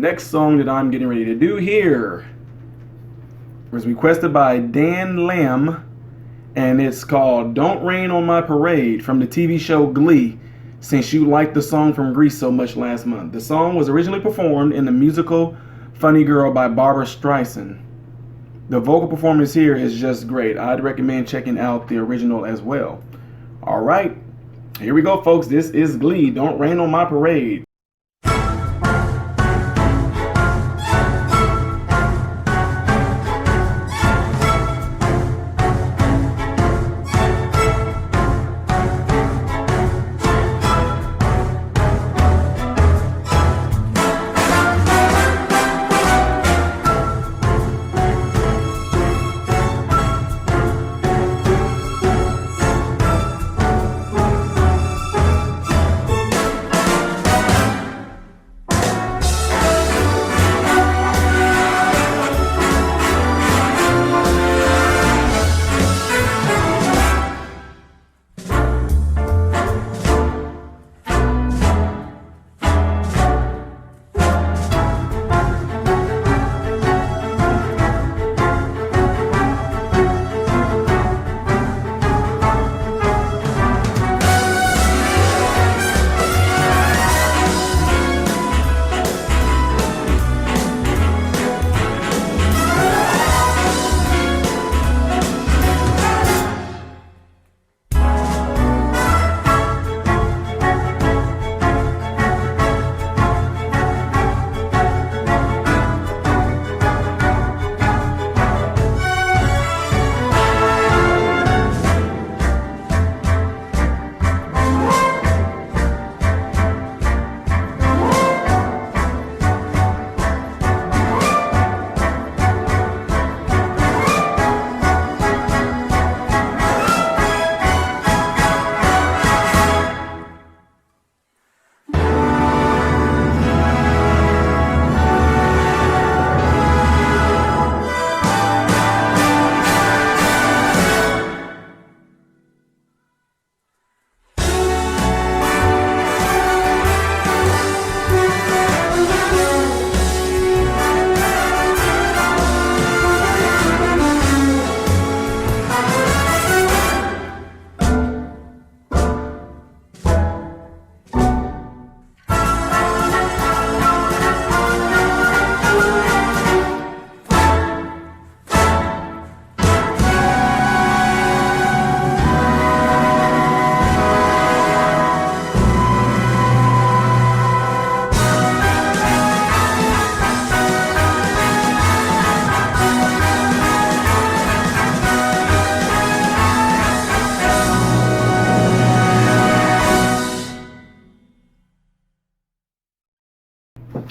next song that I'm getting ready to do here was requested by Dan Lamb, and it's called Don't Rain on My Parade from the TV show Glee, since you liked the song from Grease so much last month. The song was originally performed in the musical Funny Girl by Barbra Streisand. The vocal performance here is just great. I'd recommend checking out the original as well. All right, here we go, folks. This is Glee, Don't Rain on My Parade.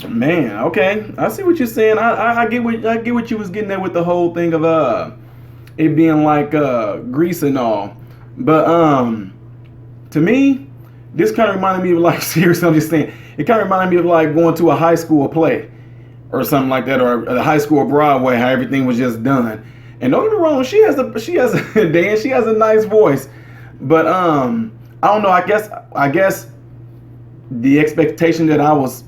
Man, okay, I see what you're saying. I get what you was getting at with the whole thing of it being like Grease and all, but to me, this kind of reminded me of like seriously, I'm just saying, it kind of reminded me of like going to a high school play or something like that, or a high school Broadway, how everything was just done. And don't get me wrong, she has Dan, she has a nice voice, but I don't know. I guess the expectation that I was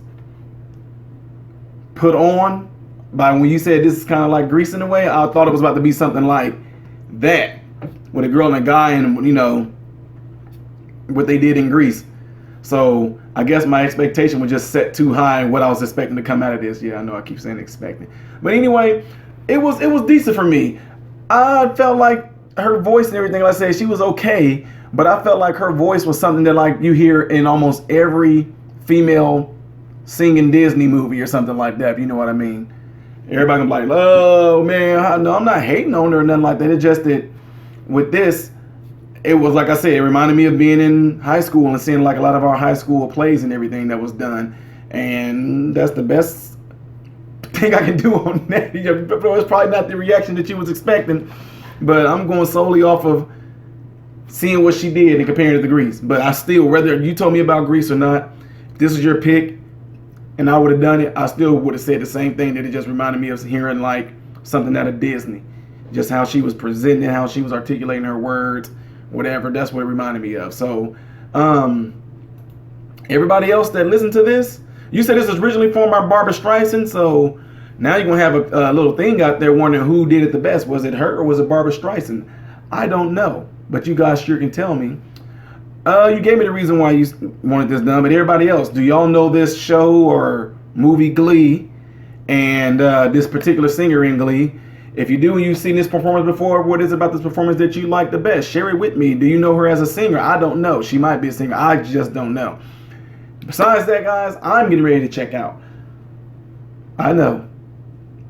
put on by when you said this is kind of like Grease in a way, I thought it was about to be something like that with a girl and a guy, and you know what they did in Grease. So I guess my expectation was just set too high and what I was expecting to come out of this. Yeah, I know I keep saying expecting, but anyway, it was decent for me. I felt like her voice and everything, like I said, she was okay, but I felt like her voice was something that like you hear in almost every female singing Disney movie or something like that, if you know what I mean. Everybody can be like, oh man, no, I'm not hating on her or nothing like that. It's just that with this, it was like I said, it reminded me of being in high school and seeing like a lot of our high school plays and everything that was done. And that's the best thing I can do on that. It was probably not the reaction that you was expecting, but I'm going solely off of seeing what she did and comparing it to Grease. But I still, whether you told me about Grease or not, if this is your pick and I would have done it, I still would have said the same thing, that it just reminded me of hearing like something out of Disney. Just how she was presenting, how she was articulating her words, whatever. That's what it reminded me of. So everybody else that listened to this, You said this was originally formed by Barbara Streisand, so now you're going to have a little thing out there wondering who did it the best. Was it her or was it Barbara Streisand? I don't know, but you guys sure can tell me. You gave me the reason why you wanted this done, but everybody else, do y'all know this show or movie Glee and this particular singer in Glee? If you do and you've seen this performance before, what is it about this performance that you like the best? Share it with me. Do you know her as a singer? I don't know. She might be a singer. I just don't know. Besides that, guys, I'm getting ready to check out. I know.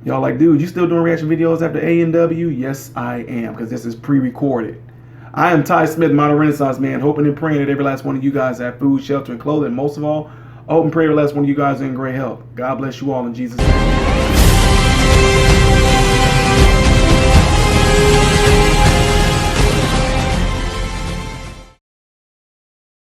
Y'all like, dude, you still doing reaction videos after A&W? Yes, I am, because this is pre-recorded. I am Ty Smith, Model Renaissance Man, hoping and praying that every last one of you guys have food, shelter, and clothing. Most of all, I hope and pray every last one of you guys are in great health. God bless you all in Jesus' name.